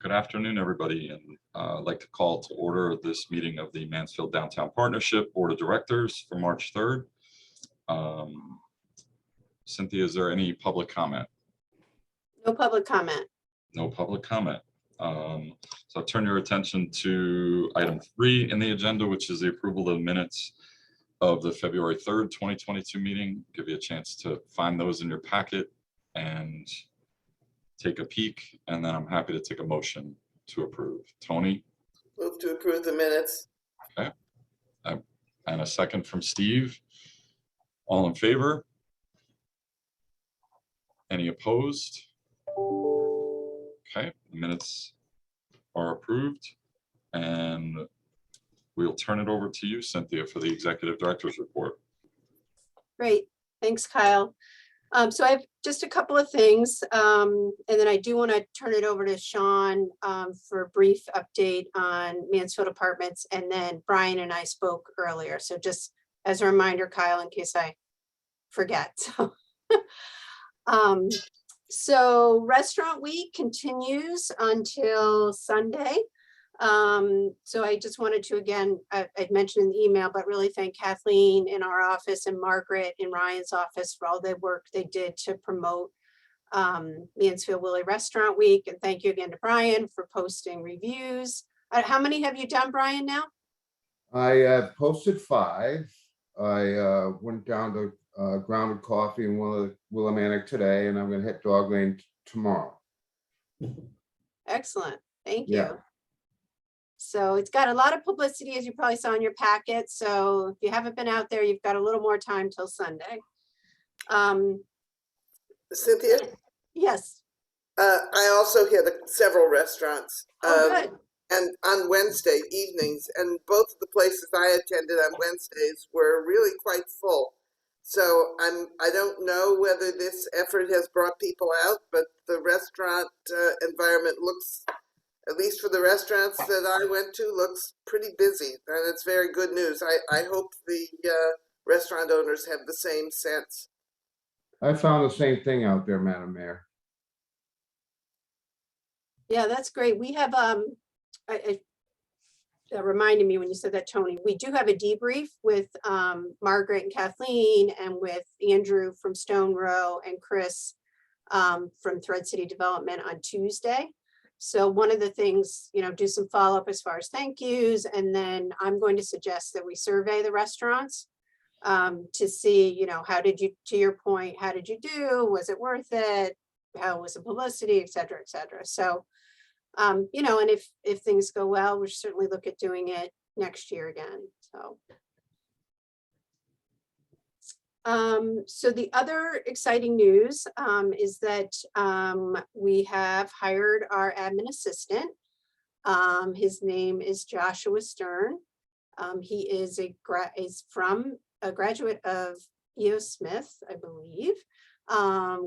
Good afternoon, everybody, and I'd like to call to order this meeting of the Mansfield Downtown Partnership Board of Directors for March 3rd. Cynthia, is there any public comment? No public comment. No public comment. So I'll turn your attention to item 3 in the agenda, which is the approval of the minutes of the February 3rd, 2022 meeting. Give you a chance to find those in your packet and take a peek, and then I'm happy to take a motion to approve. Tony? Move to approve the minutes. Okay. And a second from Steve. All in favor? Any opposed? Okay, the minutes are approved, and we'll turn it over to you, Cynthia, for the Executive Director's report. Great. Thanks, Kyle. So I have just a couple of things, and then I do want to turn it over to Sean for a brief update on Mansfield Apartments, and then Brian and I spoke earlier. So just as a reminder, Kyle, in case I forget. So Restaurant Week continues until Sunday. So I just wanted to, again, I'd mentioned in the email, but really thank Kathleen in our office and Margaret in Ryan's office for all the work they did to promote Mansfield Willie Restaurant Week. And thank you again to Brian for posting reviews. How many have you done, Brian, now? I posted 5. I went down to Grounded Coffee in Willimantic today, and I'm going to hit Dog Lane tomorrow. Excellent. Thank you. Yeah. So it's got a lot of publicity, as you probably saw in your packet. So if you haven't been out there, you've got a little more time till Sunday. Cynthia, Yes. I also hit several restaurants Good. and on Wednesday evenings, and both of the places I attended on Wednesdays were really quite full. So I don't know whether this effort has brought people out, but the restaurant environment looks, at least for the restaurants that I went to, looks pretty busy, and it's very good news. I hope the restaurant owners have the same sense. I found the same thing out there, Madam Mayor. Yeah, that's great. We have, reminded me when you said that, Tony, we do have a debrief with Margaret and Kathleen and with Andrew from Stone Row and Chris from Thread City Development on Tuesday. So one of the things, do some follow-up as far as thank yous, and then I'm going to suggest that we survey the restaurants to see, how did you, to your point, how did you do? Was it worth it? How was the publicity, et cetera, et cetera. So, and if things go well, we'll certainly look at doing it next year again. So the other exciting news is that we have hired our admin assistant. His name is Joshua Stern. He is from a graduate of E.O. Smith, I believe.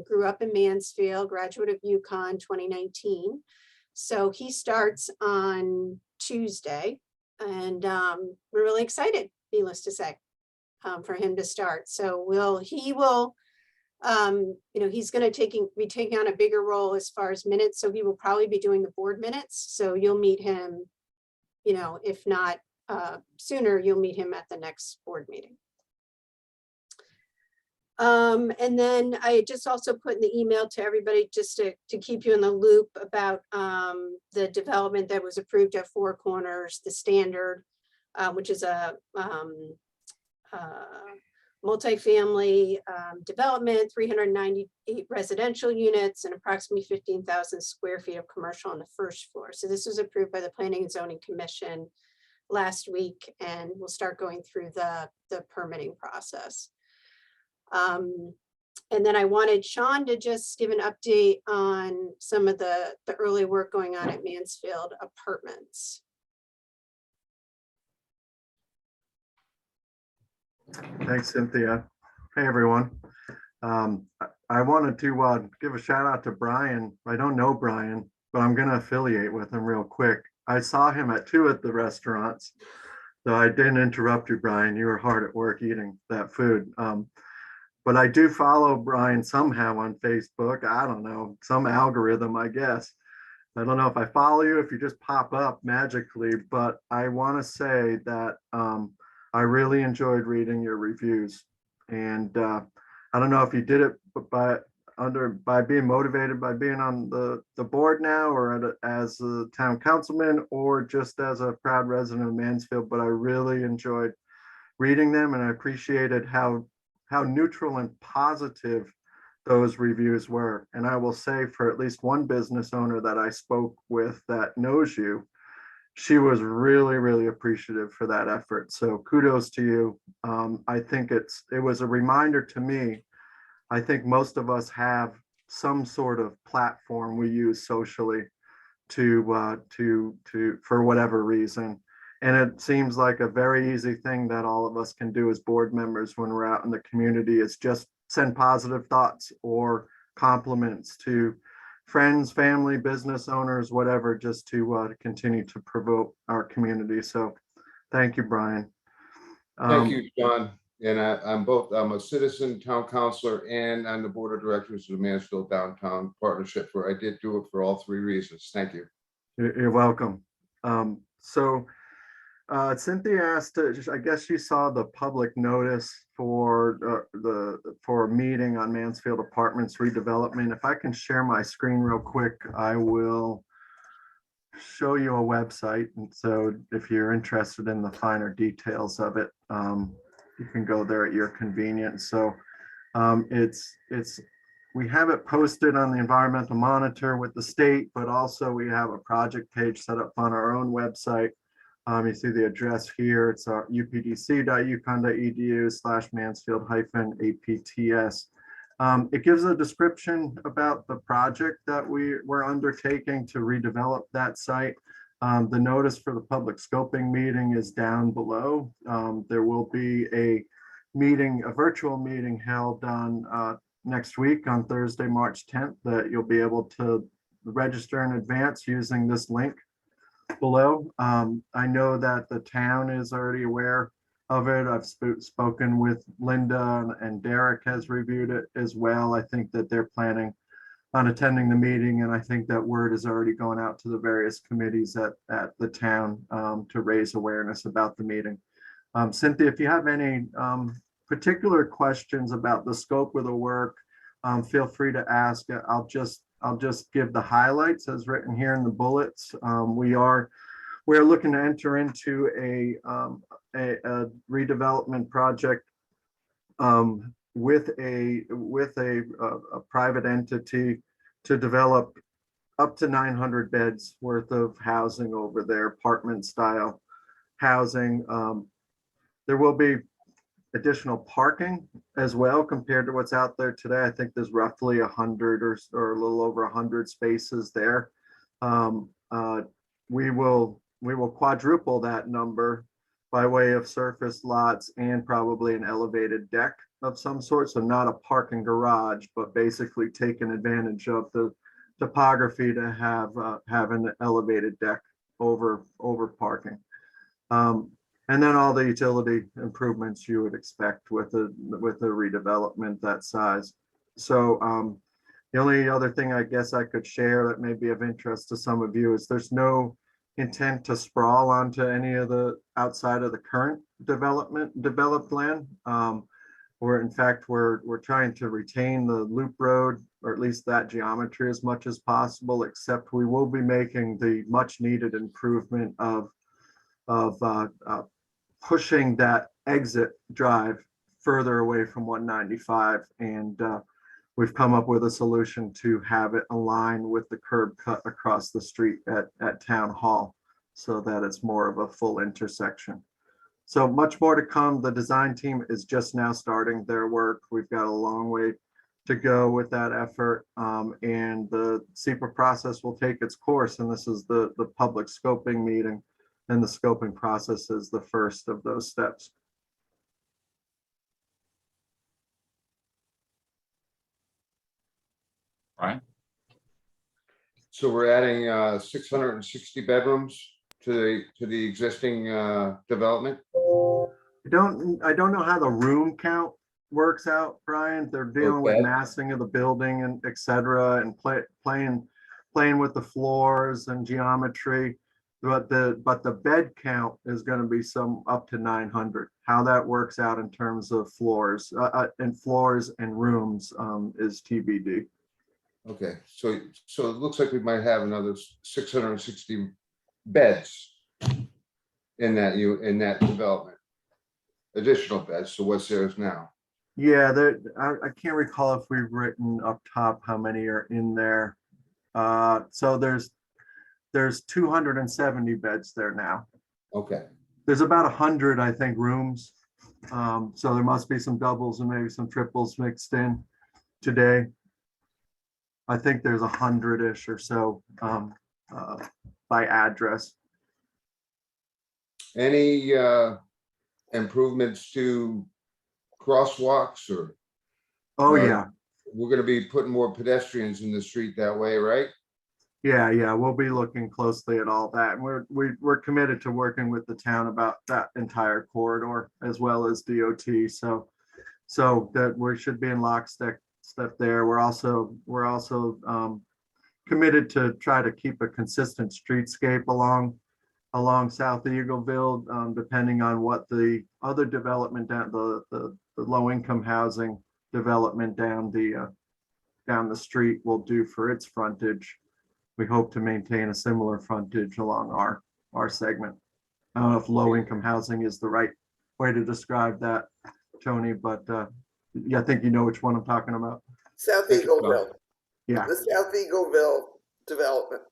Grew up in Mansfield, graduate of UConn 2019. So he starts on Tuesday, and we're really excited, needless to say, for him to start. So he will, he's going to be taking on a bigger role as far as minutes. So he will probably be doing the board minutes. So you'll meet him, if not sooner, you'll meet him at the next board meeting. And then I just also put in the email to everybody just to keep you in the loop about the development that was approved at Four Corners, the Standard, which is a multifamily development, 398 residential units and approximately 15,000 square feet of commercial on the first floor. So this was approved by the Planning and Zoning Commission last week, and we'll start going through the permitting process. And then I wanted Sean to just give an update on some of the early work going on at Mansfield Apartments. Thanks, Cynthia. Hey, everyone. I wanted to give a shout out to Brian. I don't know Brian, but I'm going to affiliate with him real quick. I saw him at 2 at the restaurants, so I didn't interrupt you, Brian. You were hard at work eating that food. But I do follow Brian somehow on Facebook. I don't know, some algorithm, I guess. I don't know if I follow you, if you just pop up magically, but I want to say that I really enjoyed reading your reviews. And I don't know if you did it by being motivated by being on the board now, or as a town councilman, or just as a proud resident of Mansfield, but I really enjoyed reading them, and I appreciated how neutral and positive those reviews were. And I will say, for at least one business owner that I spoke with that knows you, she was really, really appreciative for that effort. So kudos to you. I think it was a reminder to me. I think most of us have some sort of platform we use socially to for whatever reason. And it seems like a very easy thing that all of us can do as board members when we're out in the community is just send positive thoughts or compliments to friends, family, business owners, whatever, just to continue to promote our community. So thank you, Brian. Thank you, John. And I'm a citizen, town councilor, and I'm the board of directors of the Mansfield Downtown Partnership, where I did do it for all three reasons. Thank you. You're welcome. Cynthia asked, I guess she saw the public notice for for a meeting on Mansfield Apartments redevelopment. If I can share my screen real quick, I will show you a website. And so if you're interested in the finer details of it, you can go there at your convenience. So we have it posted on the Environmental Monitor with the state, but also we have a project page set up on our own website. You see the address here. It's our updc.uconn.edu/Mansfield-APTS. It gives a description about the project that we're undertaking to redevelop that site. The notice for the public scoping meeting is down below. There will be a virtual meeting held on next week on Thursday, March 10th, that you'll be able to register in advance using this link below. I know that the town is already aware of it. I've spoken with Linda, and Derek has reviewed it as well. I think that they're planning on attending the meeting, and I think that word is already going out to the various committees at the town to raise awareness about the meeting. Cynthia, if you have any particular questions about the scope of the work, feel free to ask. I'll just give the highlights as written here in the bullets. We're looking to enter into a redevelopment project with a private entity to develop up to 900 beds worth of housing over there, apartment style housing. There will be additional parking as well compared to what's out there today. I think there's roughly 100 or a little over 100 spaces there. We will quadruple that number by way of surface lots and probably an elevated deck of some sort. So not a parking garage, but basically taking advantage of the topography to have an elevated deck over parking. And then all the utility improvements you would expect with a redevelopment that size. So the only other thing I guess I could share that may be of interest to some of you is there's no intent to sprawl onto any of the outside of the current developed land. In fact, we're trying to retain the loop road, or at least that geometry as much as possible, except we will be making the much needed improvement of pushing that exit drive further away from 195. And we've come up with a solution to have it align with the curb cut across the street at Town Hall, so that it's more of a full intersection. So much more to come. The design team is just now starting their work. We've got a long way to go with that effort. And the SEPA process will take its course. And this is the public scoping meeting. And the scoping process is the first of those steps. Right. So we're adding 660 bedrooms to the existing development. I don't know how the room count works out, Brian. They're dealing with massing of the building and et cetera, and playing playing with the floors and geometry. But the bed count is going to be some up to 900. How that works out in terms of floors and rooms is TBD. Okay, so it looks like we might have another 660 beds in that development, additional beds. So what's theirs now? Yeah, I can't recall if we've written up top how many are in there. So there's 270 beds there now. Okay, There's about 100, I think, rooms. So there must be some doubles and maybe some triples mixed in today. I think there's 100-ish or so by address. any improvements to crosswalks, or Oh, Uh, yeah. we're gonna be putting more pedestrians in the street that way, right? Yeah, we'll be looking closely at all that. We're committed to working with the town about that entire corridor as well as DOT. So that we should be in lockstep there. We're also committed to try to keep a consistent streetscape along South Eagleville, depending on what the other development down the low income housing development down the street will do for its frontage. We hope to maintain a similar frontage along our segment. I don't know if low income housing is the right way to describe that, Tony, but yeah, I think you know which one I'm talking about. South Thank you, Tom. Eagleville, Yeah. the South Eagleville development.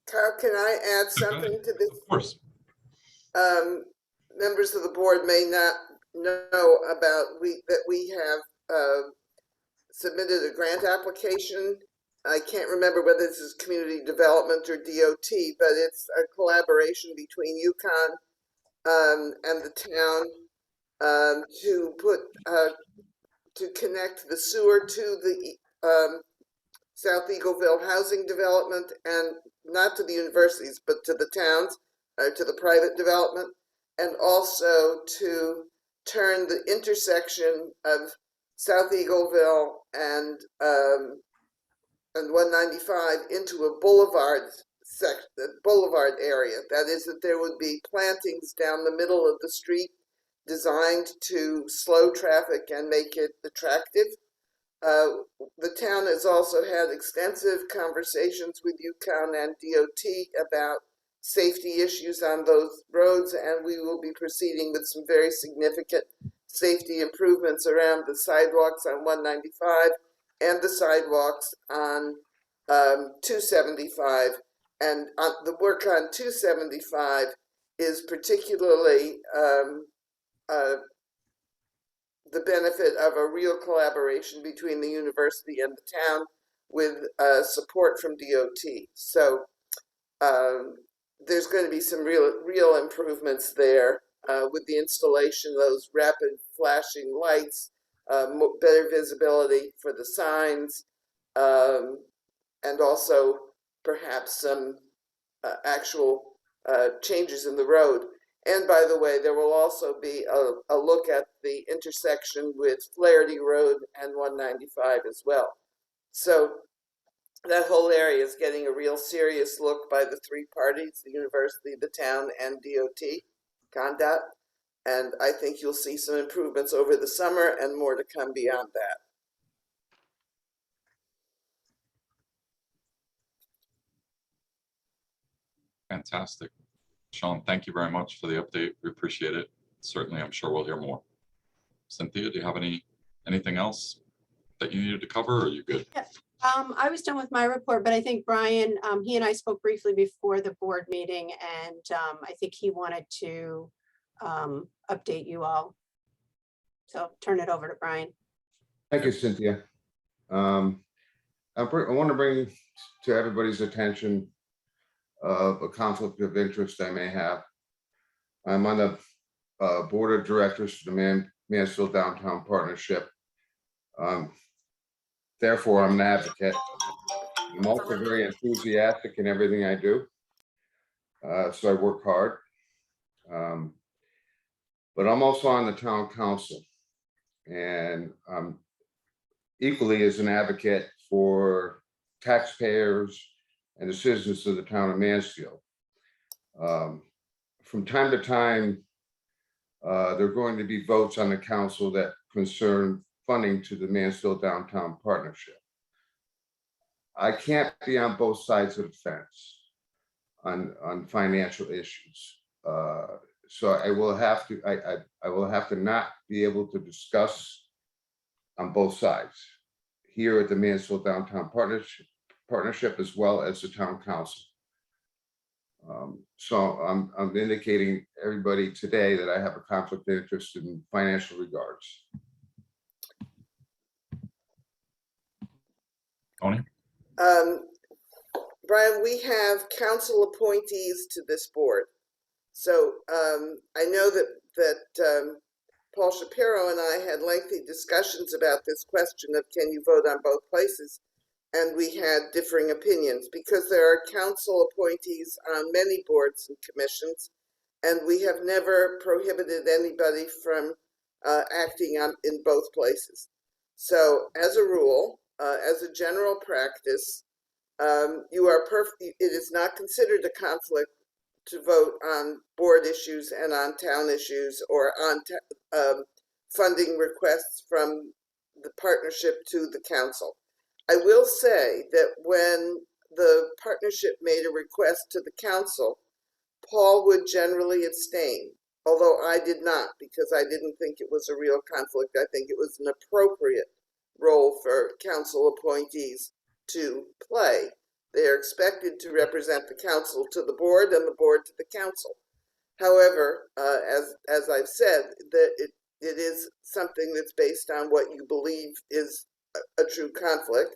Kyle, can I add something to this? Of course. Members of the board may not know about that we have submitted a grant application. I can't remember whether this is community development or DOT, but it's a collaboration between UConn and the town to connect the sewer to the South Eagleville housing development, and not to the universities, but to the towns, to the private development, and also to turn the intersection of South Eagleville and 195 into a boulevard area. That is, that there would be plantings down the middle of the street designed to slow traffic and make it attractive. The town has also had extensive conversations with UConn and DOT about safety issues on those roads, and we will be proceeding with some very significant safety improvements around the sidewalks on 195 and the sidewalks on 275. And the work on 275 is particularly the benefit of a real collaboration between the university and the town with support from DOT. So there's going to be some real improvements there with the installation of those rapid flashing lights, better visibility for the signs, and also perhaps some actual changes in the road. And by the way, there will also be a look at the intersection with Flaherty Road and 195 as well. So that whole area is getting a real serious look by the three parties, the university, the town, and DOT, CONDOT. And I think you'll see some improvements over the summer and more to come beyond that. Fantastic. Sean, thank you very much for the update. We appreciate it. Certainly, I'm sure we'll hear more. Cynthia, do you have anything else that you needed to cover, or are you good? Yeah. I was done with my report, but I think Brian, he and I spoke briefly before the board meeting, and I think he wanted to update you all. So turn it over to Brian. Thank you, Cynthia. I want to bring to everybody's attention a conflict of interest I may have. I'm on the board of directors for the Mansfield Downtown Partnership. Therefore, I'm an advocate. I'm also very enthusiastic in everything I do. So I work hard. But I'm also on the town council, and I'm equally as an advocate for taxpayers and the citizens of the town of Mansfield. From time to time, there are going to be votes on the council that concern funding to the Mansfield Downtown Partnership. I can't be on both sides of the fence on financial issues. So I will have to, I will have to not be able to discuss on both sides here at the Mansfield Downtown Partnership as well as the town council. So I'm indicating everybody today that I have a conflict of interest in financial regards. Tony? Brian, we have council appointees to this board. So I know that Paul Shapiro and I had lengthy discussions about this question of can you vote on both places? And we had differing opinions because there are council appointees on many boards and commissions, and we have never prohibited anybody from acting in both places. So as a rule, as a general practice, you are perfect. It is not considered a conflict to vote on board issues and on town issues or on funding requests from the partnership to the council. I will say that when the partnership made a request to the council, Paul would generally abstain, although I did not, because I didn't think it was a real conflict. I think it was an appropriate role for council appointees to play. They are expected to represent the council to the board and the board to the council. However, as I've said, that it is something that's based on what you believe is a true conflict,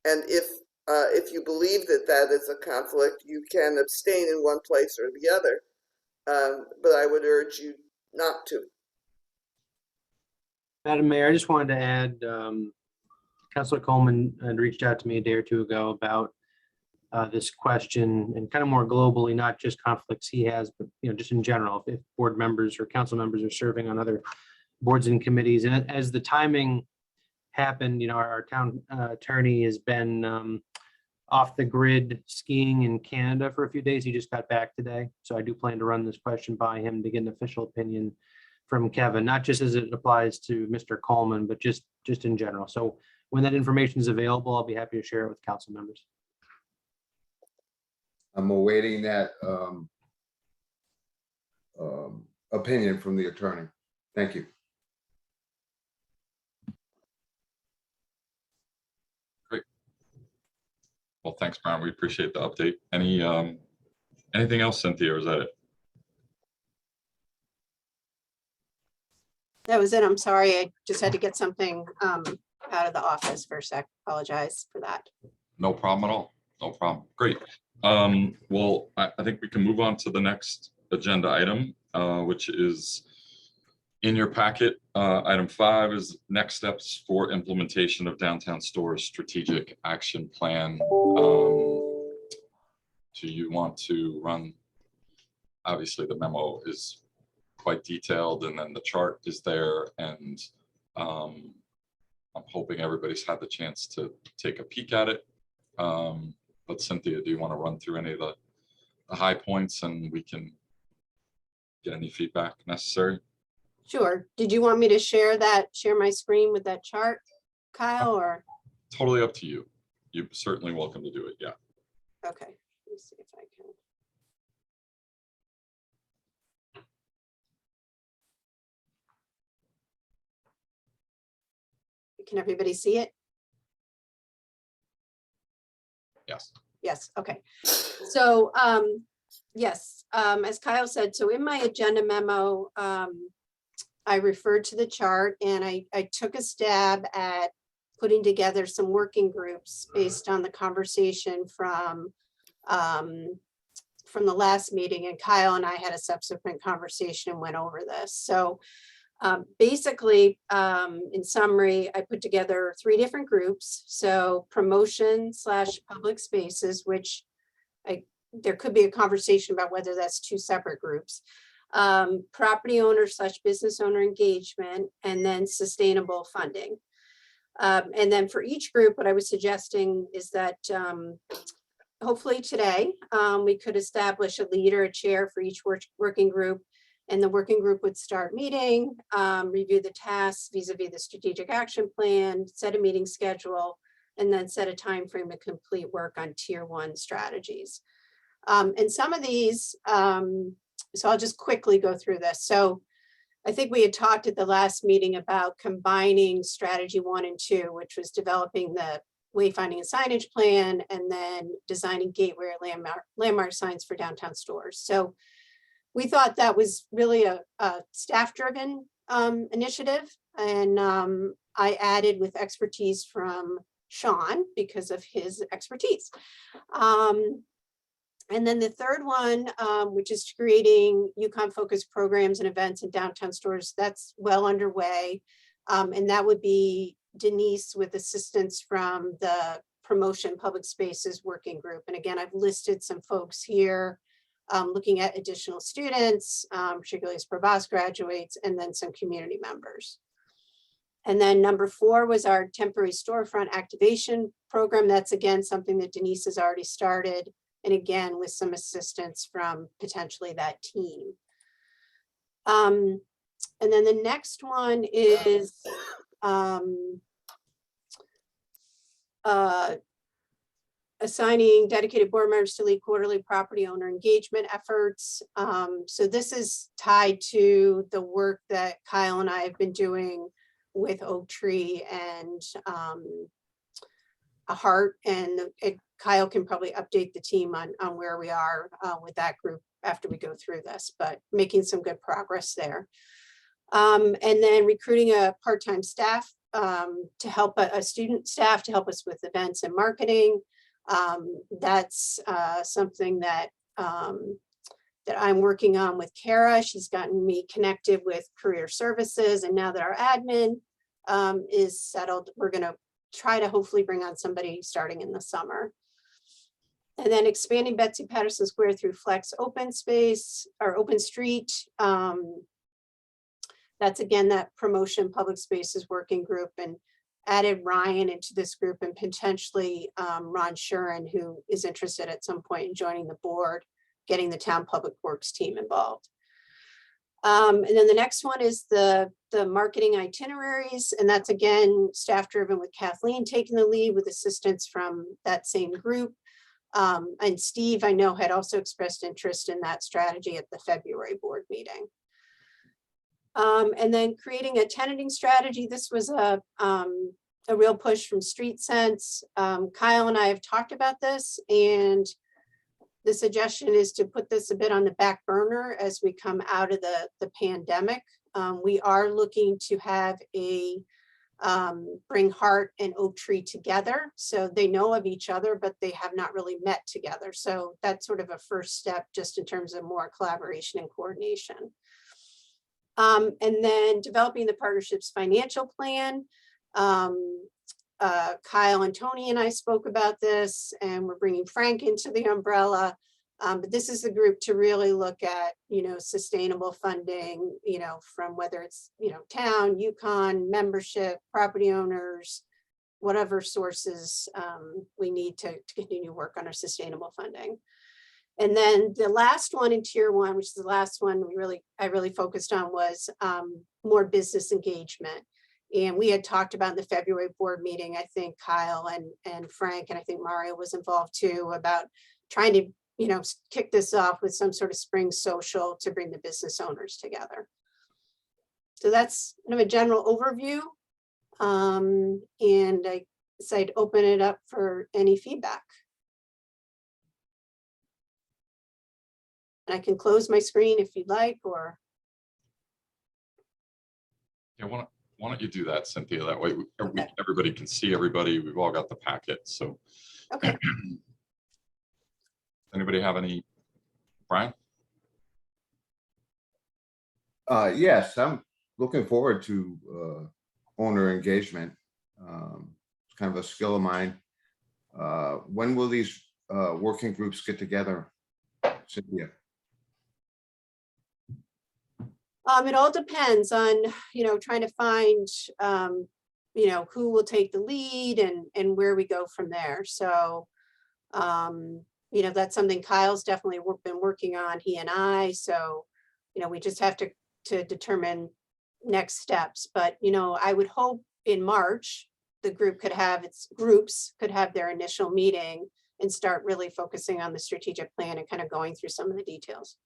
and if you believe that that is a conflict, you can abstain in one place or the other. But I would urge you not to. Madam Mayor, I just wanted to add, Councilor Coleman had reached out to me a day or two ago about this question and kind of more globally, not just conflicts he has, but just in general, if board members or council members are serving on other boards and committees. And as the timing happened, our town attorney has been off the grid skiing in Canada for a few days. He just got back today. So I do plan to run this question by him to get an official opinion from Kevin, not just as it applies to Mr. Coleman, but just in general. So when that information is available, I'll be happy to share it with council members. I'm awaiting that opinion from the attorney. Thank you. Great. Well, thanks, Brian. We appreciate the update. Anything else, Cynthia, or is that it? That was it. I'm sorry. I just had to get something out of the office for a sec. Apologize for that. No problem at all. No problem. Great. Well, I think we can move on to the next agenda item, which is in your packet. Item 5 is next steps for implementation of Downtown Store's strategic action plan. Do you want to run? Obviously, the memo is quite detailed, and then the chart is there, and I'm hoping everybody's had the chance to take a peek at it. But Cynthia, do you want to run through any of the high points and we can get any feedback necessary? Sure. Did you want me to share my screen with that chart, Kyle, or? Totally up to you. You're certainly welcome to do it. Yeah. Okay. Let me see if I can. Can everybody see it? Yes. Yes. Okay. So yes, as Kyle said, so in my agenda memo, I referred to the chart and I took a stab at putting together some working groups based on the conversation from the last meeting, and Kyle and I had a subsequent conversation and went over this. So basically, in summary, I put together 3 different groups. So promotion / public spaces, which there could be a conversation about whether that's 2 separate groups. Property owner / business owner engagement, and then sustainable funding. And then for each group, what I was suggesting is that hopefully today we could establish a leader, a chair for each working group. And the working group would start meeting, review the tasks vis-a-vis the strategic action plan, set a meeting schedule, and then set a time frame to complete work on tier 1 strategies. And some of these, so I'll just quickly go through this. So I think we had talked at the last meeting about combining strategy 1 and 2, which was developing the wayfinding and signage plan, and then designing gateway or landmark signs for downtown stores. So we thought that was really a staff-driven initiative, and I added with expertise from Sean because of his expertise. And then the third one, which is creating UConn-focused programs and events in downtown stores, that's well underway. And that would be Denise with assistance from the Promotion Public Spaces Working Group. And again, I've listed some folks here looking at additional students, particularly as Provost graduates, and then some community members. And then number 4 was our temporary storefront activation program. That's again something that Denise has already started, and again with some assistance from potentially that team. And then the next one is assigning dedicated board members to lead quarterly property owner engagement efforts. So this is tied to the work that Kyle and I have been doing with Oak Tree and a Heart, and Kyle can probably update the team on where we are with that group after we go through this, but making some good progress there. And then recruiting a part-time staff to help a student staff to help us with events and marketing. That's something that that I'm working on with Kara. She's gotten me connected with career services, and now that our admin is settled, we're going to try to hopefully bring on somebody starting in the summer. And then expanding Betsy Patterson Square through Flex Open Space or Open Street. That's again that Promotion Public Spaces Working Group, and added Ryan into this group, and potentially Ron Shuren, who is interested at some point in joining the board, getting the town public works team involved. And then the next one is the marketing itineraries, and that's again staff driven with Kathleen taking the lead with assistance from that same group. And Steve, I know, had also expressed interest in that strategy at the February board meeting. And then creating a tenanting strategy. This was a real push from Street Sense. Kyle and I have talked about this, and the suggestion is to put this a bit on the back burner as we come out of the pandemic. We are looking to have a bring Heart and Oak Tree together. So they know of each other, but they have not really met together. So that's sort of a first step just in terms of more collaboration and coordination. And then developing the partnership's financial plan. Kyle and Tony and I spoke about this, and we're bringing Frank into the umbrella. But this is the group to really look at, sustainable funding, from whether it's, town, UConn, membership, property owners, whatever sources we need to continue work on our sustainable funding. And then the last one in tier 1, which is the last one I really focused on, was more business engagement. And we had talked about in the February board meeting, I think Kyle and Frank, and I think Mario was involved too, about trying to, kick this off with some sort of spring social to bring the business owners together. So that's kind of a general overview. And I decided to open it up for any feedback. And I can close my screen if you'd like, or. Yeah, why don't you do that, Cynthia? That way Okay. everybody can see everybody. We've all got the packet, so. Okay. Anybody have any, Brian? Yes, I'm looking forward to owner engagement. It's kind of a skill of mine. When will these working groups get together, Cynthia? It all depends on, trying to find you know, who will take the lead and where we go from there. So, you know, that's something Kyle's definitely been working on, he and I. So, you know, we just have to determine next steps. But, you know, I would hope in March, the groups could have their initial meeting and start really focusing on the strategic plan and kind of going through some of the details.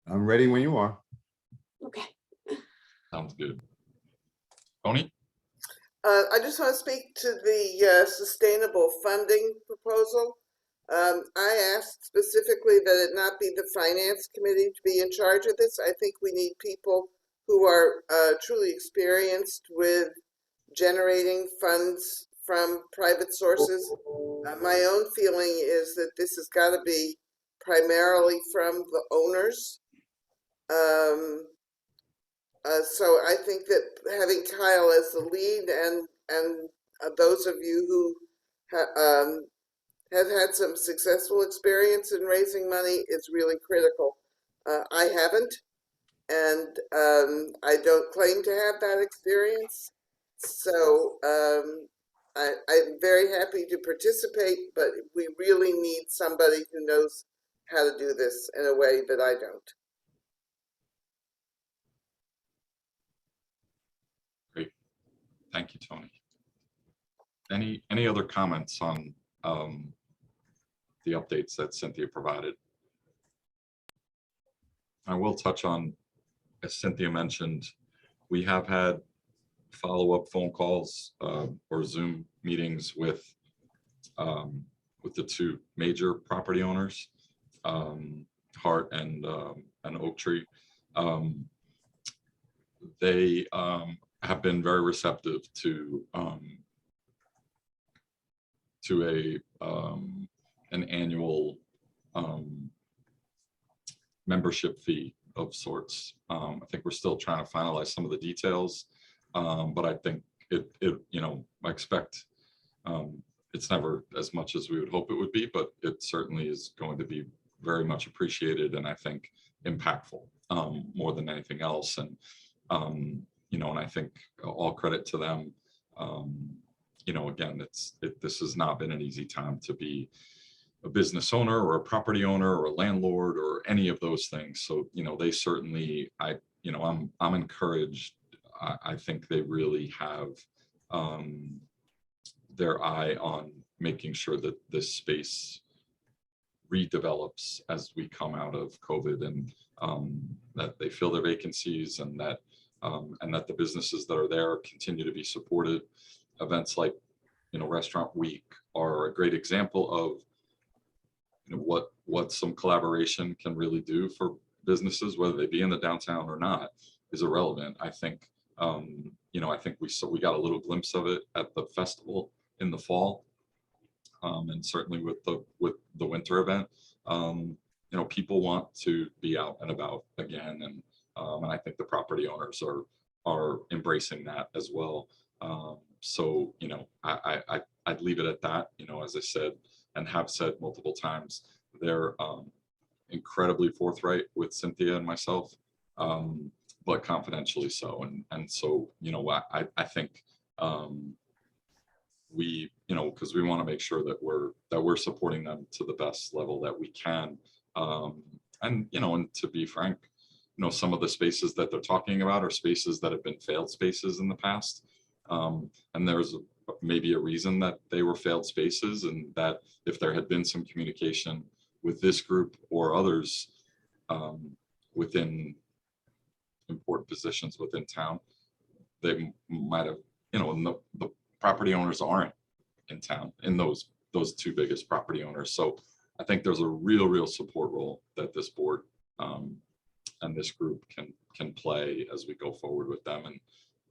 I'm ready when you are. Okay. Sounds good. Tony? I just want to speak to the sustainable funding proposal. I asked specifically that it not be the finance committee to be in charge of this. I think we need people who are truly experienced with generating funds from private sources. My own feeling is that this has got to be primarily from the owners. So I think that having Kyle as the lead and those of you who have had some successful experience in raising money is really critical. I haven't, and I don't claim to have that experience. So I'm very happy to participate, but we really need somebody who knows how to do this in a way that I don't. Thank you, Tony. Any other comments on the updates that Cynthia provided? I will touch on, as Cynthia mentioned, we have had follow-up phone calls or Zoom meetings with the two major property owners, Hart and Oak Tree. They have been very receptive to an annual membership fee of sorts. I think we're still trying to finalize some of the details, but I think it you know, I expect it's never as much as we would hope it would be, but it certainly is going to be very much appreciated, and I think impactful more than anything else. And you know, and I think all credit to them. You know, again, this has not been an easy time to be a business owner or a property owner or a landlord or any of those things. So, you know, they certainly, you know, I'm encouraged. I think they really have their eye on making sure that this space redevelops as we come out of COVID, and that they fill their vacancies, and that the businesses that are there continue to be supported. Events like, you know, Restaurant Week are a great example of, you know, what some collaboration can really do for businesses, whether they be in the downtown or not, is irrelevant. I think, you know, I think we got a little glimpse of it at the festival in the fall, and certainly with the winter event. You know, people want to be out and about again, and I think the property owners are embracing that as well. So, you know, I'd leave it at that. You know, as I said and have said multiple times, they're incredibly forthright with Cynthia and myself, but confidentially so. And so, you know, I think we, you know, because we want to make sure that we're supporting them to the best level that we can. And, you know, and to be frank, you know, some of the spaces that they're talking about are spaces that have been failed spaces in the past. And there's maybe a reason that they were failed spaces, and that if there had been some communication with this group or others within important positions within town, they might have, you know, and the property owners aren't in town, in those two biggest property owners. So I think there's a real support role that this board and this group can play as we go forward with them.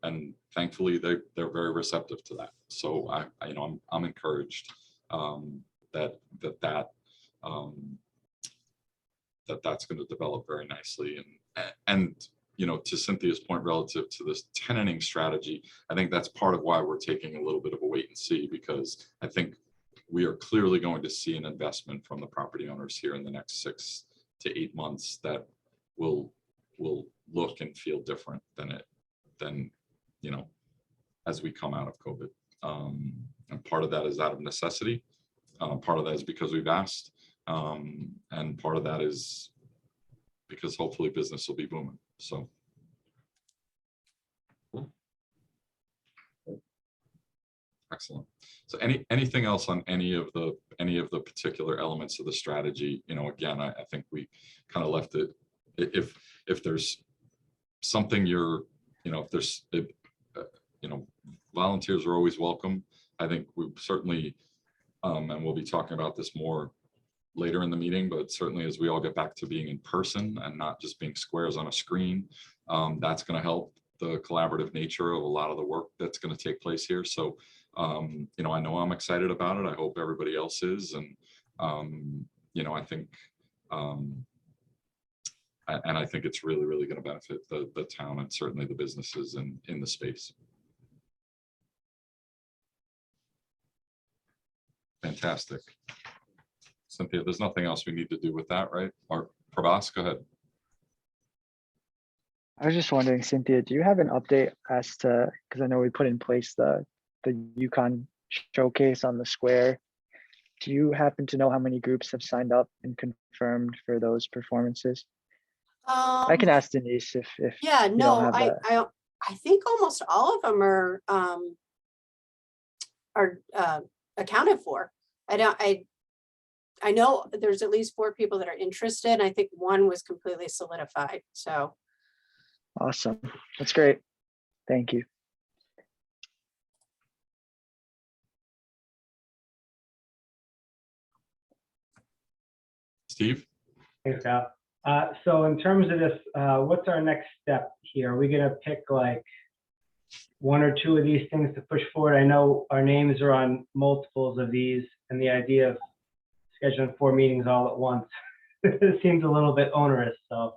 And thankfully they're very receptive to that. So I you know, I'm encouraged that's going to develop very nicely. And you know, to Cynthia's point relative to this tenanting strategy, I think that's part of why we're taking a little bit of a wait and see, because I think we are clearly going to see an investment from the property owners here in the next 6 to 8 months that will look and feel different than you know, as we come out of COVID. And part of that is out of necessity. Part of that is because we've asked. And part of that is because hopefully business will be booming. So. Excellent. So anything else on any of the particular elements of the strategy? You know, again, I think we kind of left it. If there's something you're, you know, if there's, you know, volunteers are always welcome. I think we certainly, and we'll be talking about this more later in the meeting, but certainly as we all get back to being in person and not just being squares on a screen, that's going to help the collaborative nature of a lot of the work that's going to take place here. So, you know I'm excited about it. I hope everybody else is. And, you know, I think, and I think it's really, really going to benefit the town and certainly the businesses in the space. Fantastic. Cynthia, there's nothing else we need to do with that, right? Or Prabhas, go ahead. I was just wondering, Cynthia, do you have an update as to, because I know we put in place the Yukon showcase on the square. Do you happen to know how many groups have signed up and confirmed for those performances? I can ask Denise if Yeah, you no, don't have that. I think almost all of them are accounted for. I know there's at least 4 people that are interested. I think 1 was completely solidified. So. Awesome. That's great. Thank you. Steve? Thanks, Al. So in terms of this, what's our next step here? Are we going to pick like 1 or 2 of these things to push forward? I know our names are on multiples of these, and the idea of scheduling 4 meetings all at once it seems a little bit onerous. So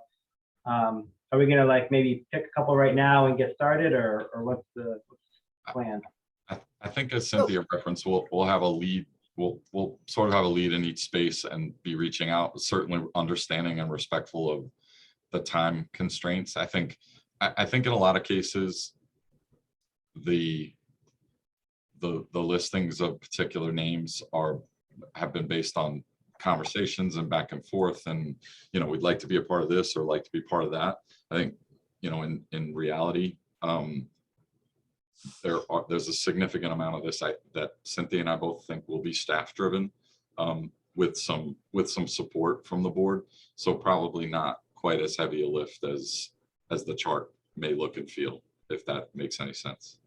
are we going to like maybe pick a couple right now and get started, or what's the plan? I think as Cynthia referenced, we'll have a lead. We'll sort of have a lead in each space and be reaching out, certainly understanding and respectful of the time constraints. I think in a lot of cases, the listings of particular names have been based on conversations and back and forth, and you know, we'd like to be a part of this or like to be part of that. I think, you know, in reality, there's a significant amount of this that Cynthia and I both think will be staff driven, with some support from the board. So probably not quite as heavy a lift as the chart may look and feel, if that makes any sense.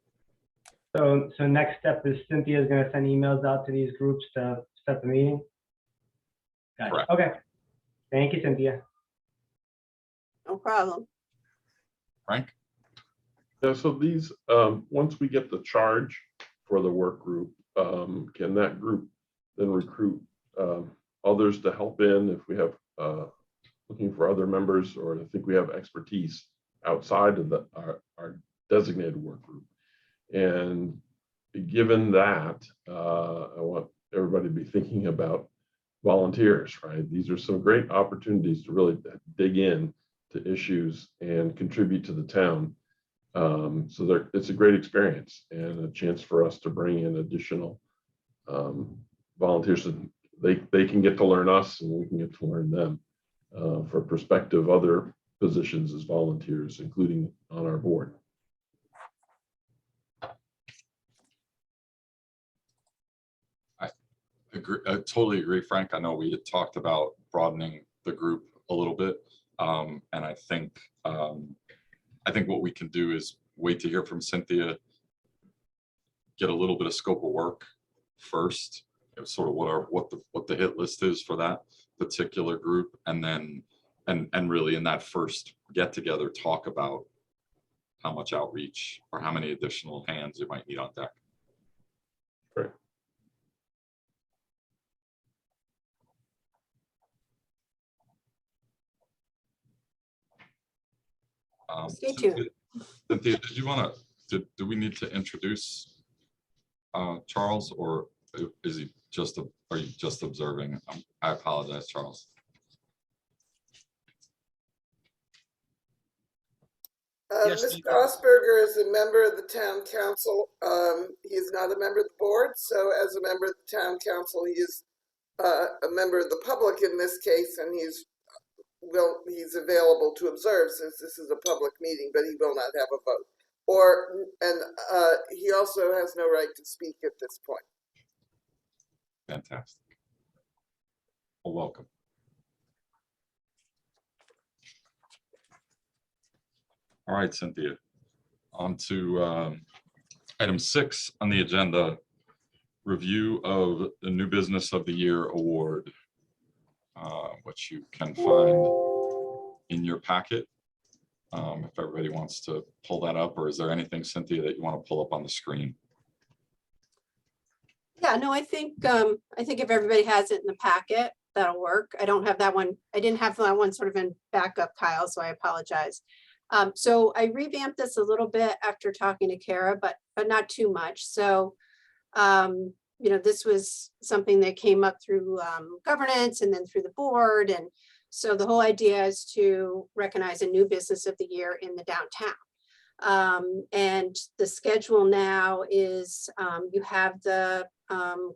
So next step is Cynthia is going to send emails out to these groups to set the meeting. Got it. Correct. Okay. Thank you, Cynthia. No problem. Frank? Yeah, so these, once we get the charge for the work group, can that group then recruit others to help in if we have looking for other members, or I think we have expertise outside of our designated work group? And given that, I want everybody to be thinking about volunteers, right? These are some great opportunities to really dig in to issues and contribute to the town. So it's a great experience and a chance for us to bring in additional volunteers, and they can get to learn us and we can get to learn them for prospective other positions as volunteers, including on our board. I totally agree, Frank. I know we had talked about broadening the group a little bit, and I think what we can do is wait to hear from Cynthia, get a little bit of scope of work first, sort of what the hit list is for that particular group, and then and really in that first get together talk about how much outreach or how many additional hands you might need on deck. Great. Stay tuned. Cynthia, did you want to? Do we need to introduce Charles, or is he just? Are you just observing? I apologize, Charles. Yes, Mr. Osberger is a member of the town council. He is not a member of the board, so as a member of the town council, he is a member of the public in this case, and he's available to observe since this is a public meeting, but he will not have a vote. He also has no right to speak at this point. Fantastic. Well, welcome. All right, Cynthia. On to item 6 on the agenda, review of the New Business of the Year Award, which you can find in your packet. If everybody wants to pull that up, or is there anything, Cynthia, that you want to pull up on the screen? Yeah, no, I think if everybody has it in the packet, that'll work. I don't have that one. I didn't have that one sort of in backup, Kyle, so I apologize. So I revamped this a little bit after talking to Kara, but not too much. So, this was something that came up through governance and then through the board. And so the whole idea is to recognize a new business of the year in the downtown. And the schedule now is you have the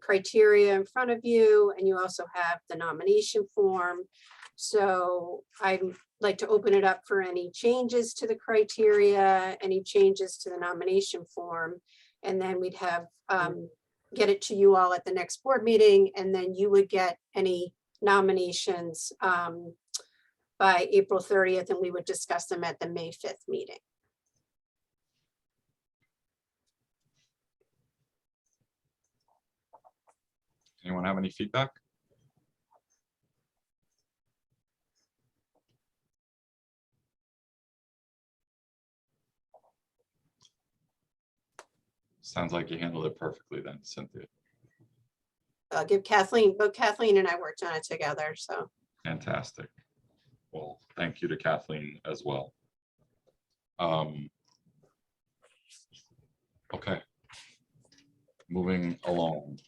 criteria in front of you, and you also have the nomination form. So I'd like to open it up for any changes to the criteria, any changes to the nomination form, and then we'd have get it to you all at the next board meeting, and then you would get any nominations by April 30th, and we would discuss them at the May 5th meeting. Anyone have any feedback? Sounds like you handled it perfectly then, Cynthia. I'll give Kathleen, both Kathleen and I worked on it together, so. Fantastic. Well, thank you to Kathleen as well. Okay. Moving along.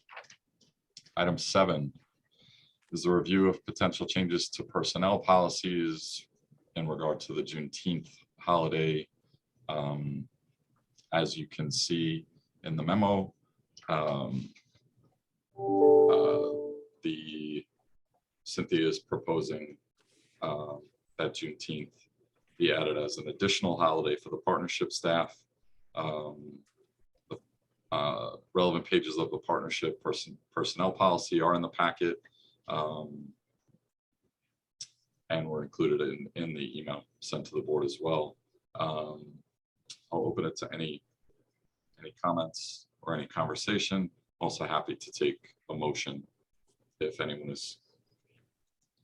Item 7 is a review of potential changes to personnel policies in regard to the Juneteenth holiday. As you can see in the memo, Cynthia is proposing that Juneteenth be added as an additional holiday for the partnership staff. The relevant pages of the partnership personnel policy are in the packet, and were included in the email sent to the board as well. I'll open it to any comments or any conversation. Also happy to take a motion if anyone is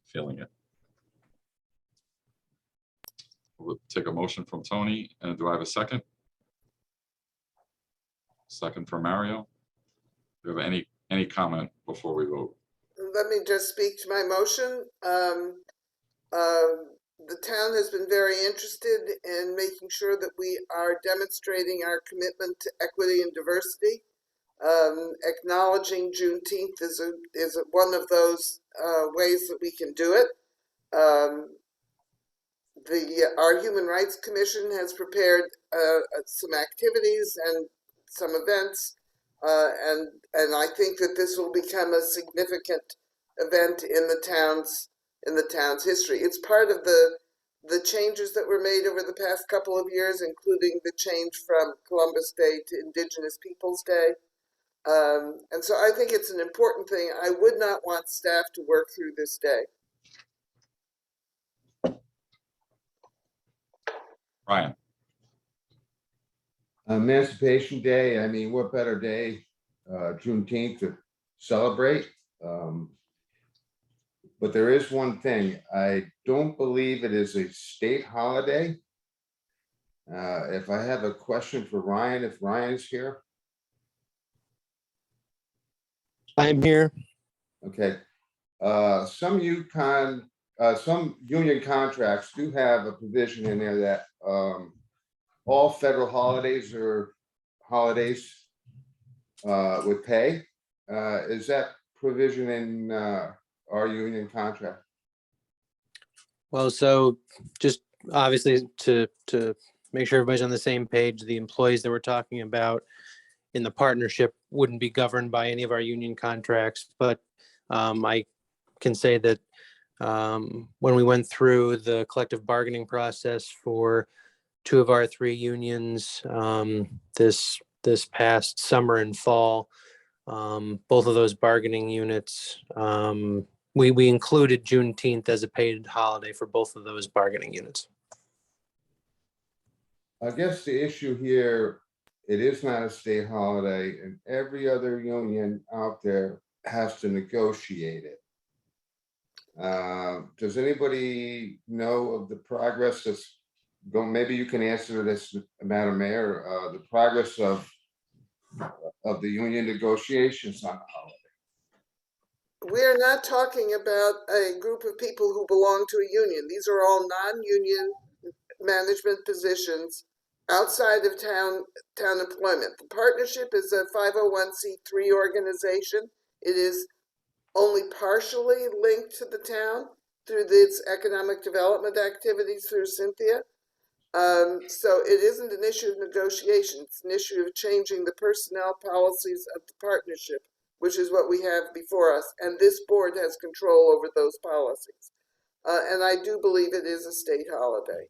feeling it. We'll take a motion from Tony, and do I have a second? Second from Mario. Do you have any comment before we vote? Let me just speak to my motion. The town has been very interested in making sure that we are demonstrating our commitment to equity and diversity. Acknowledging Juneteenth is one of those ways that we can do it. Our Human Rights Commission has prepared some activities and some events, and I think that this will become a significant event in the town's history. It's part of the changes that were made over the past couple of years, including the change from Columbus Day to Indigenous Peoples Day. And so I think it's an important thing. I would not want staff to work through this day. Ryan. Emancipation Day, I mean, what better day, Juneteenth, to celebrate? But there is one thing, I don't believe it is a state holiday. If I have a question for Ryan, if Ryan's here. I'm here. Okay. Some union contracts do have a provision in there that all federal holidays are holidays with pay. Is that provision in our union contract? Well, so just obviously to make sure everybody's on the same page. The employees that we're talking about in the partnership wouldn't be governed by any of our union contracts, but I can say that when we went through the collective bargaining process for 2 of our 3 unions this past summer and fall, both of those bargaining units, we included Juneteenth as a paid holiday for both of those bargaining units. I guess the issue here, it is not a state holiday, and every other union out there has to negotiate it. Does anybody know of the progress that's going? Maybe you can answer this, Madam Mayor, the progress of the union negotiations on the holiday. We're not talking about a group of people who belong to a union. These are all non-union management positions outside of town employment. The partnership is a 501c3 organization. It is only partially linked to the town through its economic development activities through Cynthia. So it isn't an issue of negotiation. It's an issue of changing the personnel policies of the partnership, which is what we have before us. And this board has control over those policies. And I do believe it is a state holiday.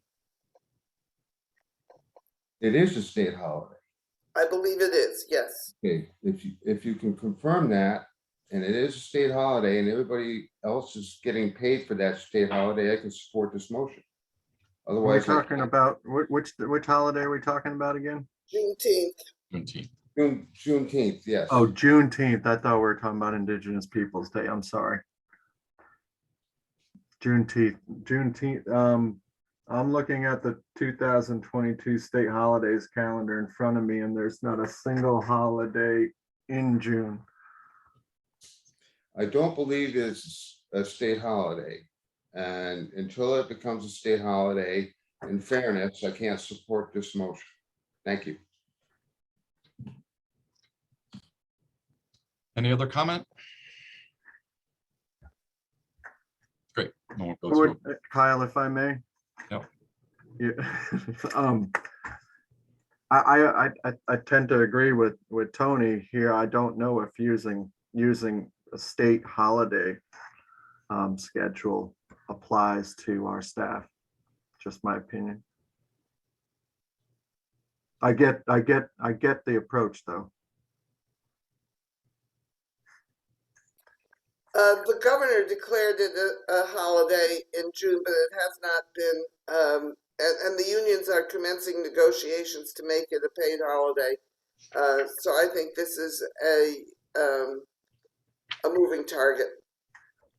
It is a state holiday. I believe it is, yes. Okay, if you can confirm that, and it is a state holiday, and everybody else is getting paid for that state holiday, I can support this motion. We're Otherwise, talking about, which holiday are we talking about again? Juneteenth. Juneteenth. Juneteenth, yes. Oh, Juneteenth. I thought we were talking about Indigenous Peoples' Day. I'm sorry. Juneteenth. I'm looking at the 2022 state holidays calendar in front of me, and there's not a single holiday in June. I don't believe it's a state holiday. And until it becomes a state holiday, in fairness, I can't support this motion. Thank you. Any other comment? Great. No one goes through. Kyle, if I may. Yep. Yeah. I tend to agree with Tony here. I don't know if using a state holiday schedule applies to our staff. Just my opinion. I get the approach though. The governor declared it a holiday in June, but it has not been, and the unions are commencing negotiations to make it a paid holiday. So I think this is a moving target,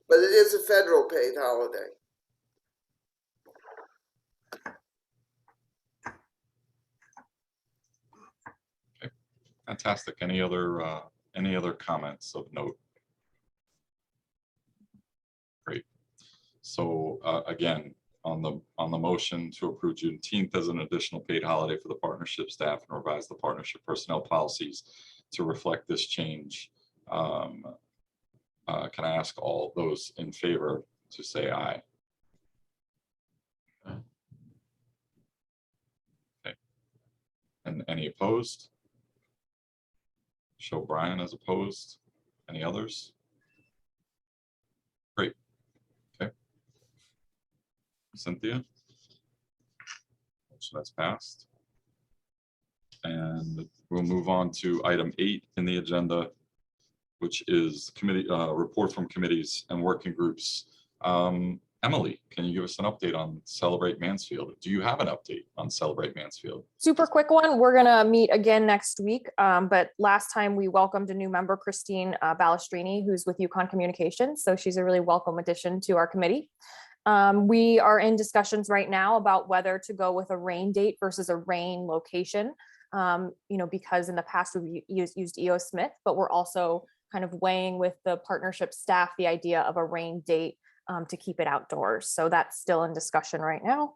but it is a federal paid holiday. Okay. Fantastic. Any other comments of note? Great. So again, on the motion to approve Juneteenth as an additional paid holiday for the partnership staff and revise the partnership personnel policies to reflect this change. Can I ask all those in favor to say aye? Okay. And any opposed? Show Brian as opposed. Any others? Great. Okay. Cynthia? So that's passed. And we'll move on to item 8 in the agenda, which is committee report from committees and working groups. Emily, can you give us an update on Celebrate Mansfield? Do you have an update on Celebrate Mansfield? Super quick one. We're going to meet again next week. But last time we welcomed a new member, Christine Balestrini, who's with Yukon Communications. So she's a really welcome addition to our committee. We are in discussions right now about whether to go with a rain date versus a rain location. Because in the past we've used E.O. Smith, but we're also kind of weighing with the partnership staff the idea of a rain date to keep it outdoors. So that's still in discussion right now.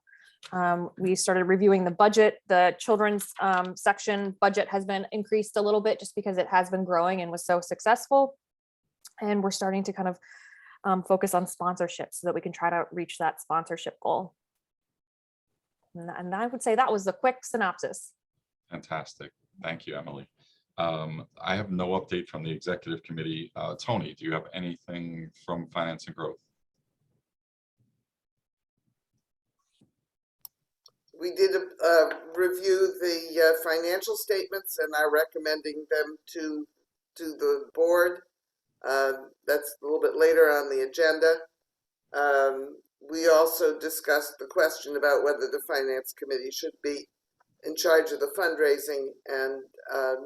We started reviewing the budget. The children's section budget has been increased a little bit just because it has been growing and was so successful. And we're starting to kind of focus on sponsorships so that we can try to reach that sponsorship goal. And I would say that was the quick synopsis. Fantastic. Thank you, Emily. I have no update from the executive committee. Tony, do you have anything from finance and growth? We did review the financial statements and are recommending them to the board. That's a little bit later on the agenda. We also discussed the question about whether the finance committee should be in charge of the fundraising, and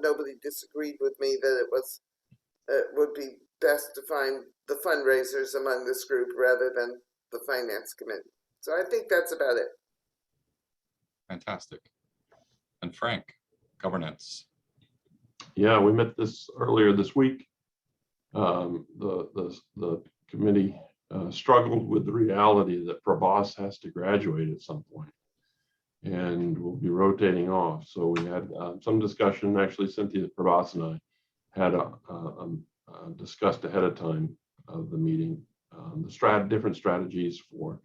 nobody disagreed with me that it would be best to find the fundraisers among this group rather than the finance committee. So I think that's about it. Fantastic. And Frank, governance. Yeah, we met this earlier this week. The committee struggled with the reality that Prabhas has to graduate at some point and will be rotating off. So we had some discussion. Actually, Cynthia, Prabhas, and I had discussed ahead of time of the meeting different strategies for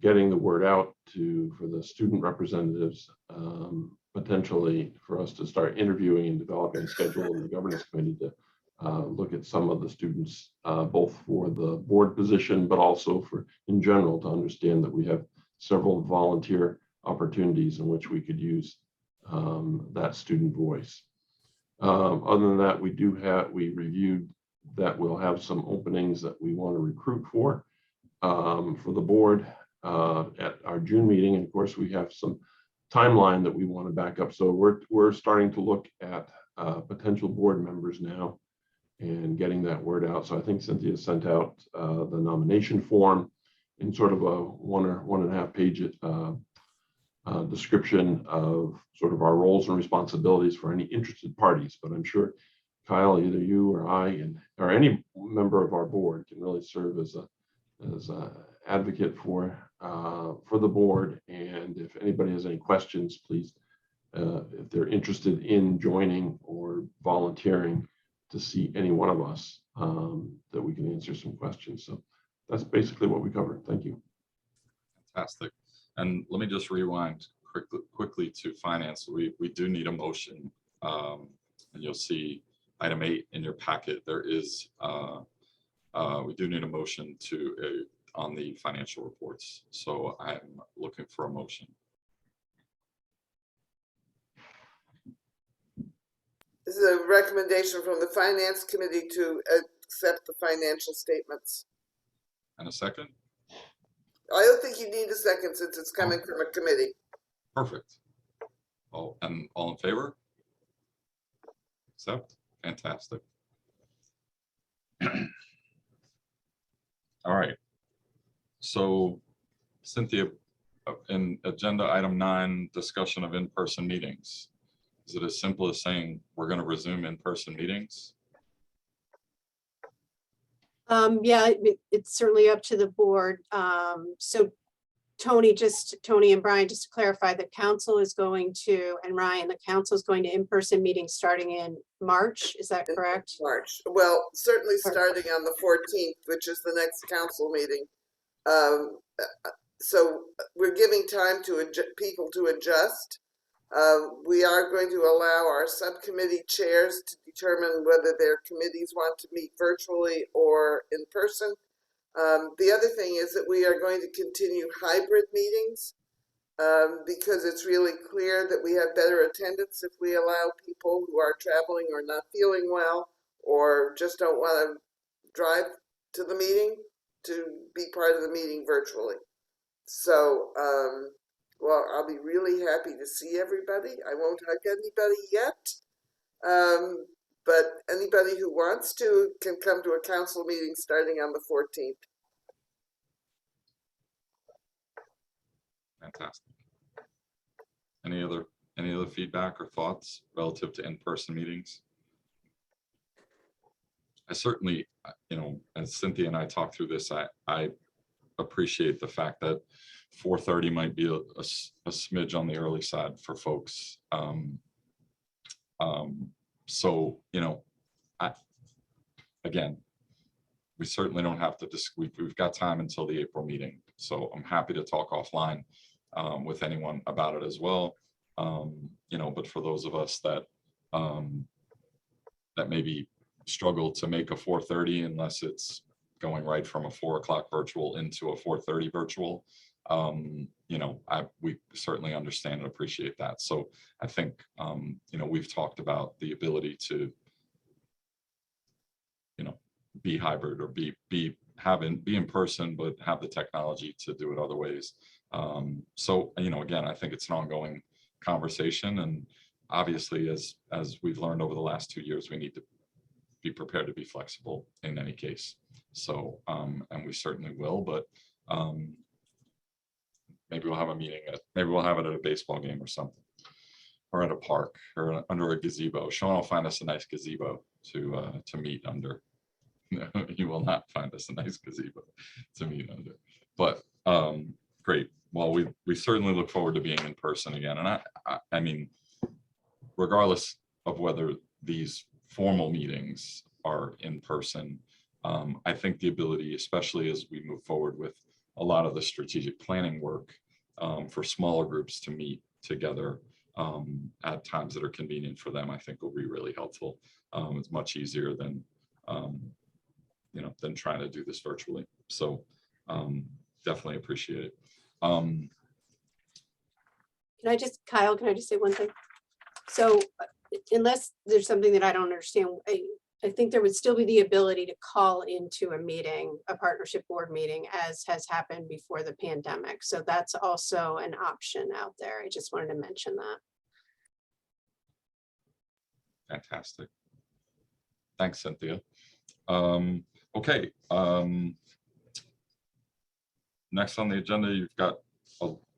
getting the word out for the student representatives, potentially for us to start interviewing and developing a schedule in the governance committee to look at some of the students, both for the board position, but also for in general to understand that we have several volunteer opportunities in which we could use that student voice. Other than that, we reviewed that we'll have some openings that we want to recruit for the board at our June meeting. And of course, we have some timeline that we want to back up. So we're starting to look at potential board members now and getting that word out. So I think Cynthia sent out the nomination form in sort of a 1 or 1.5 page description of sort of our roles and responsibilities for any interested parties. But I'm sure Kyle, either you or I, or any member of our board can really serve as a advocate for the board. And if anybody has any questions, please, if they're interested in joining or volunteering to see any one of us, that we can answer some questions. So that's basically what we covered. Thank you. Fantastic. And let me just rewind quickly to finance. We do need a motion, and you'll see item 8 in your packet. There is we do need a motion on the financial reports. So I'm looking for a motion. This is a recommendation from the finance committee to accept the financial statements. And a second? I don't think you need a second since it's coming from a committee. Perfect. All in favor? Accept? Fantastic. All right. So Cynthia, in agenda item 9, discussion of in-person meetings. Is it as simple as saying we're going to resume in-person meetings? Yeah, it's certainly up to the board. So Tony and Brian, just to clarify, the council is going to, and Ryan, the council is going to in-person meetings starting in March. Is that correct? March. Well, certainly starting on the 14th, which is the next council meeting. So we're giving time to people to adjust. We are going to allow our subcommittee chairs to determine whether their committees want to meet virtually or in person. The other thing is that we are going to continue hybrid meetings because it's really clear that we have better attendance if we allow people who are traveling or not feeling well or just don't want to drive to the meeting to be part of the meeting virtually. So, well, I'll be really happy to see everybody. I won't hug anybody yet, but anybody who wants to can come to a council meeting starting on the 14th. Fantastic. Any other feedback or thoughts relative to in-person meetings? I certainly, as Cynthia and I talked through this, I appreciate the fact that 4:30 might be a smidge on the early side for folks. So, again, we certainly don't have to we've got time until the April meeting. So I'm happy to talk offline with anyone about it as well. You know, but for those of us that that maybe struggle to make a 4:30 unless it's going right from a 4 o'clock virtual into a 4:30 virtual, you know, we certainly understand and appreciate that. So I think, you know, we've talked about the ability to, you know, be hybrid or be in person, but have the technology to do it other ways. So, you know, again, I think it's an ongoing conversation, and obviously, as we've learned over the last 2 years, we need to be prepared to be flexible in any case. So, and we certainly will, but maybe we'll have a meeting maybe we'll have it at a baseball game or something, or at a park, or under a gazebo. Sean will find us a nice gazebo to meet under. No, you will not find us a nice gazebo to meet under. But great. Well, we certainly look forward to being in person again. And I mean, regardless of whether these formal meetings are in person, I think the ability, especially as we move forward with a lot of the strategic planning work, for smaller groups to meet together at times that are convenient for them, I think will be really helpful. It's much easier than you know, than trying to do this virtually. So definitely appreciate it. Kyle, can I just say one thing? So unless there's something that I don't understand, I think there would still be the ability to call into a meeting, a partnership board meeting, as has happened before the pandemic. So that's also an option out there. I just wanted to mention that. Fantastic. Thanks, Cynthia. Okay. Next on the agenda, you've got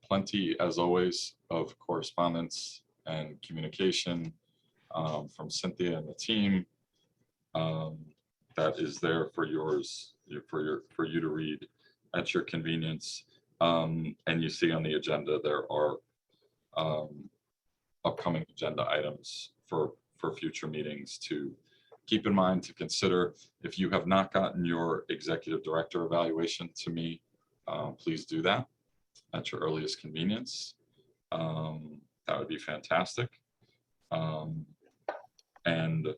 plenty, as always, of correspondence and communication from Cynthia and the team. That is there for for you to read at your convenience. And you see on the agenda there are upcoming agenda items for future meetings to keep in mind, to consider. If you have not gotten your executive director evaluation to me, please do that at your earliest convenience. That would be fantastic. And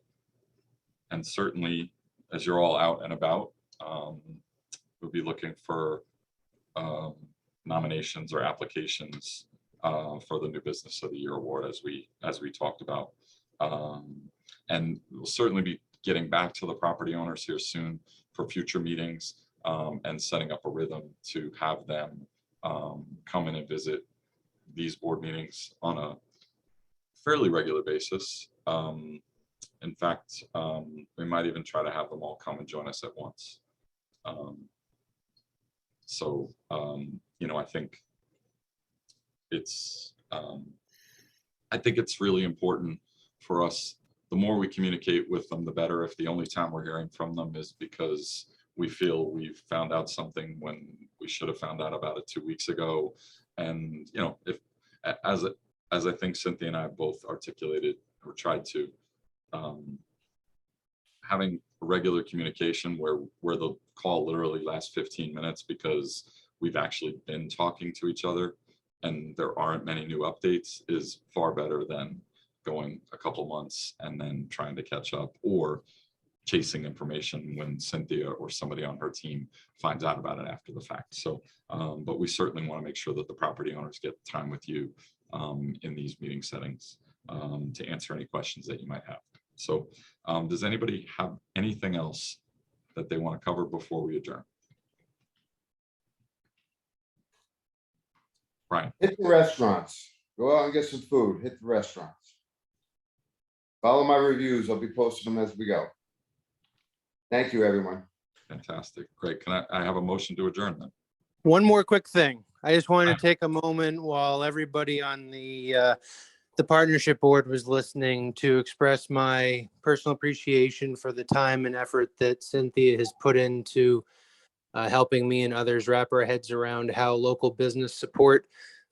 certainly, as you're all out and about, we'll be looking for nominations or applications for the New Business of the Year award, as we talked about. And we'll certainly be getting back to the property owners here soon for future meetings, and setting up a rhythm to have them come in and visit these board meetings on a fairly regular basis. In fact, we might even try to have them all come and join us at once. So, you know, I think it's really important for us. The more we communicate with them, the better. If the only time we're hearing from them is because we feel we've found out something when we should have found out about it 2 weeks ago. And, you know, if, as I think Cynthia and I both articulated or tried to, having regular communication where the call literally lasts 15 minutes because we've actually been talking to each other and there aren't many new updates, is far better than going a couple months and then trying to catch up or chasing information when Cynthia or somebody on her team finds out about it after the fact. So, but we certainly want to make sure that the property owners get time with you in these meeting settings to answer any questions that you might have. So does anybody have anything else that they want to cover before we adjourn? Brian. Hit the restaurants. Go out and get some food. Hit the restaurants. Follow my reviews. I'll be posting them as we go. Thank you, everyone. Fantastic. Great. Can I have a motion to adjourn then? One more quick thing. I just wanted to take a moment while everybody on the partnership board was listening to express my personal appreciation for the time and effort that Cynthia has put into helping me and others wrap our heads around how local business support,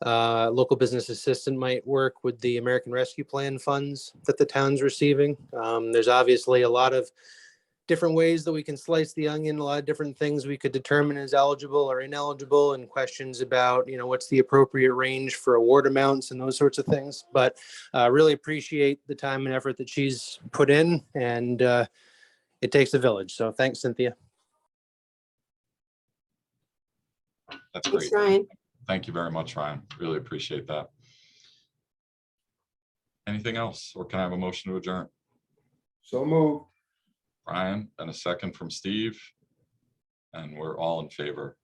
local business assistant might work with the American Rescue Plan funds that the town's receiving. There's obviously a lot of different ways that we can slice the onion, a lot of different things we could determine as eligible or ineligible, and questions about, what's the appropriate range for award amounts and those sorts of things. But really appreciate the time and effort that she's put in, and it takes a village. So thanks, Cynthia. That's Thanks, great. Ryan. Thank you very much, Ryan. Really appreciate that. Anything else, or can I have a motion to adjourn? So moved. Ryan, and a second from Steve. And we're all in favor.